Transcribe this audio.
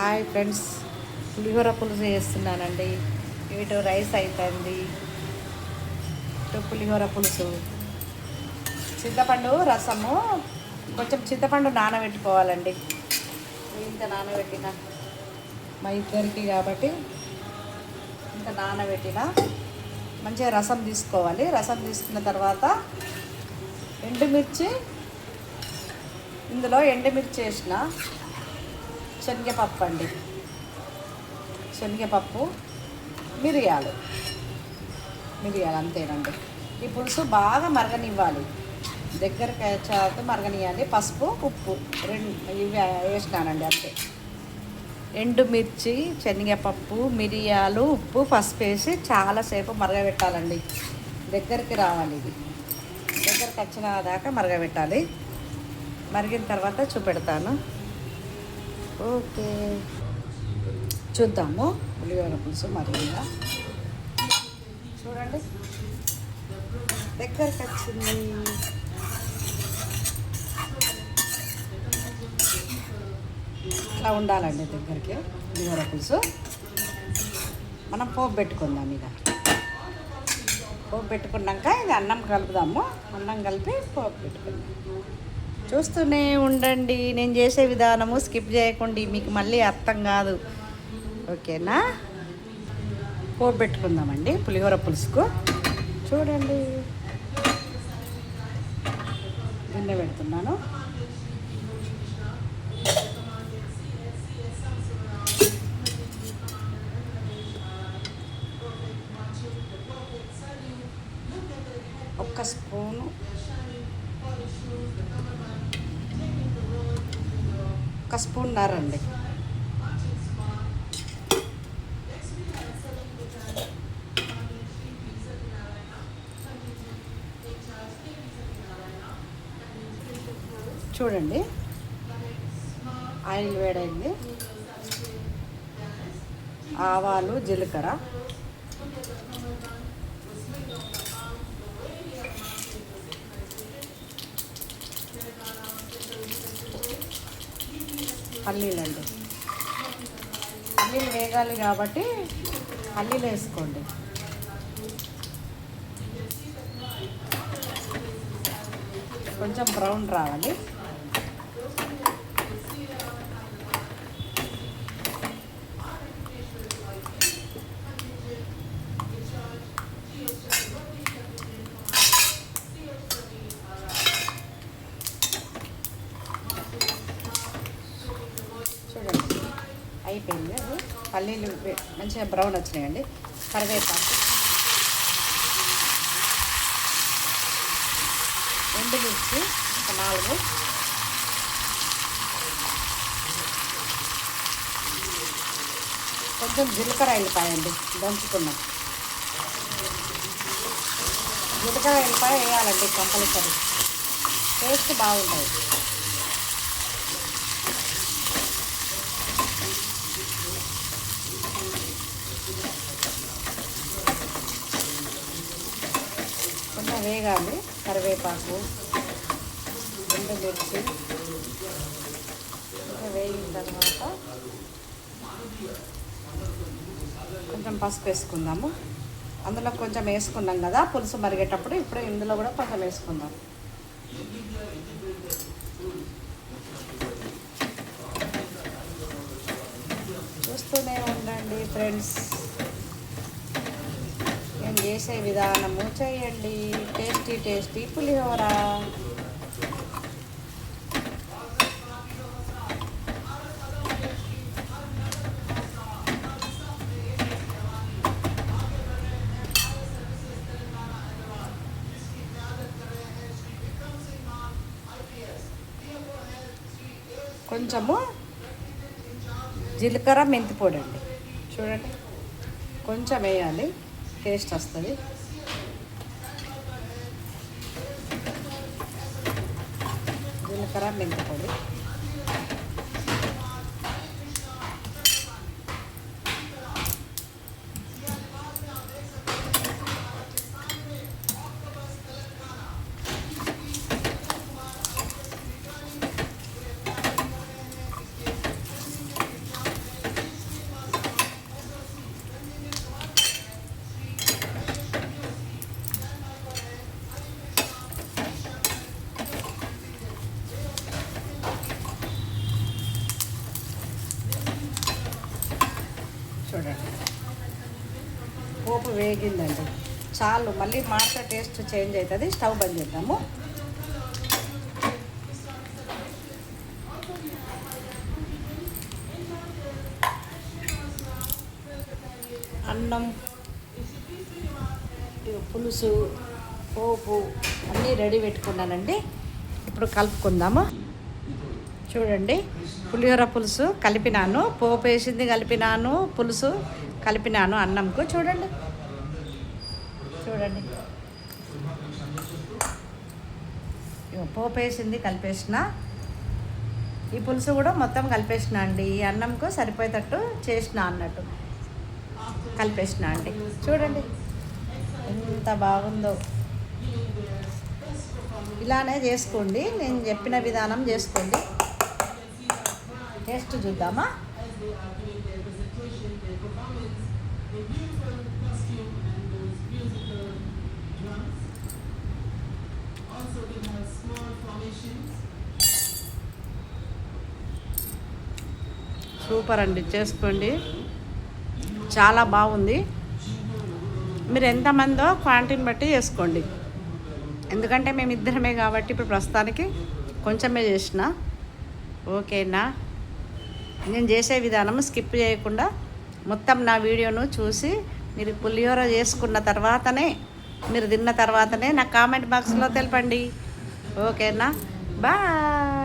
Hi friends, పులిహోర పులుసు చేస్తున్నానండి. ఇటు రైస్ అవుతుంది, ఇటు పులిహోర పులుసు. చింతపండు రసము, కొంచెం చింతపండు నానబెట్టుకోవాలండి. ఇంత నానబెట్టిన మా ఇద్దరికి కాబట్టి ఇంత నానబెట్టిన మంచిగా రసం తీసుకోవాలి. రసం తీసుకున్న తర్వాత ఎండుమిర్చి, ఇందులో ఎండుమిర్చి వేసిన, శనగపప్పు అండి, శనగపప్పు, మిరియాలు అంతేనండి. ఈ పులుసు బాగా మరగనివ్వాలి, దగ్గరికి వచ్చాక మరగనివ్వాలి. పసుపు, ఉప్పు ఇవి వేసినానండి అంతే. ఎండుమిర్చి, శనగపప్పు, మిరియాలు, ఉప్పు, పసుపు వేసి చాలాసేపు మరగబెట్టాలండి. దగ్గరికి రావాలి, ఇది దగ్గరికి వచ్చిన దాకా మరగబెట్టాలి. మరిగిన తర్వాత చూపెడతాను. ఓకే, చూద్దాము. పులిహోర పులుసు మరిగిందా చూడండి, దగ్గరికి వచ్చింది. ఇట్లా ఉండాలండి దగ్గరికి పులిహోర పులుసు. మనం పోపు పెట్టుకుందాం. ఇక పోపు పెట్టుకున్నాక ఇది అన్నం కలుపుదాము. అన్నం కలిపి పోపు పెట్టుకుందాం. చూస్తూనే ఉండండి, నేను చేసే విధానము స్కిప్ చేయకండి, మీకు మళ్ళీ అర్థం కాదు. ఓకేనా? పోపు పెట్టుకుందామండి పులిహోర పులుసుకు. చూడండి, గిన్నె పెడుతున్నాను. ఒక్క స్పూను నరండి. చూడండి, ఆయిల్ వేడైంది. ఆవాలు, జీలకర్ర, పల్లీలండి. పల్లీలు వేగాలి కాబట్టి పల్లీలు వేసుకోండి. కొంచెం బ్రౌన్ రావాలి. చూడండి, అయిపోయింది. అది పల్లీలు మంచిగా బ్రౌన్ వచ్చినాయండి. కరివేపాకు, ఎండుమిర్చి ఒక 4, కొంచెం జీలకర్ర ఎల్లిపాయండి దంచుకున్నాం. జీలకర్ర ఎల్లిపాయ వేయాలండి కంపల్సరీ, టేస్ట్ బాగుంటుంది. కొంచెం వేగాలి. కరివేపాకు, ఎండుమిర్చి వేగిన తర్వాత కొంచెం పసుపు వేసుకుందాము. అందులో కొంచెం వేసుకున్నాం కదా పులుసు మరిగేటప్పుడు, ఇప్పుడు ఇందులో కూడా కొంచెం వేసుకుందాం. చూస్తూనే ఉండండి ఫ్రెండ్స్, నేను చేసే విధానము చేయండి. టేస్టీ పులిహోర. కొంచెము జీలకర్ర, మెంతి పొడి అండి. చూడండి, కొంచెం వేయాలి, టేస్ట్ వస్తుంది. జీలకర్ర, మెంతి పొడి, చూడండి పోపు వేగిందండి, చాలు. మళ్ళీ మాడితే టేస్ట్ చేంజ్ అవుతుంది. స్టవ్ బంద్ చేద్దాము. అన్నం, పులుసు, పోపు అన్నీ రెడీ పెట్టుకున్నానండి. ఇప్పుడు కలుపుకుందాము. చూడండి, పులిహోర పులుసు కలిపినాను, పోపు వేసింది కలిపినాను, పులుసు కలిపినాను అన్నంకు. చూడండి చూడండి, పోపు వేసింది కలిపేసిన, ఈ పులుసు కూడా మొత్తం కలిపేసిన అండి. ఈ అన్నంకు సరిపోయేటట్టు చేసిన అన్నట్టు కలిపేసిన అండి. చూడండి ఎంత బాగుందో. ఇలానే చేసుకోండి, నేను చెప్పిన విధానం చేసుకోండి. టేస్ట్ చూద్దామా? సూపర్ అండి, చేసుకోండి. చాలా బాగుంది. మీరు ఎంతమందో క్వాంటిటీని బట్టి చేసుకోండి. ఎందుకంటే మేము ఇద్దరమే కాబట్టి ఇప్పుడు ప్రస్తుతానికి కొంచెమే చేసిన. ఓకేనా? నేను చేసే విధానం స్కిప్ చేయకుండా మొత్తం నా వీడియోను చూసి మీరు పులిహోర చేసుకున్న తర్వాతనే, మీరు తిన్న తర్వాతనే నాకు కామెంట్ బాక్స్లో తెలపండి. ఓకేనా? బాయ్.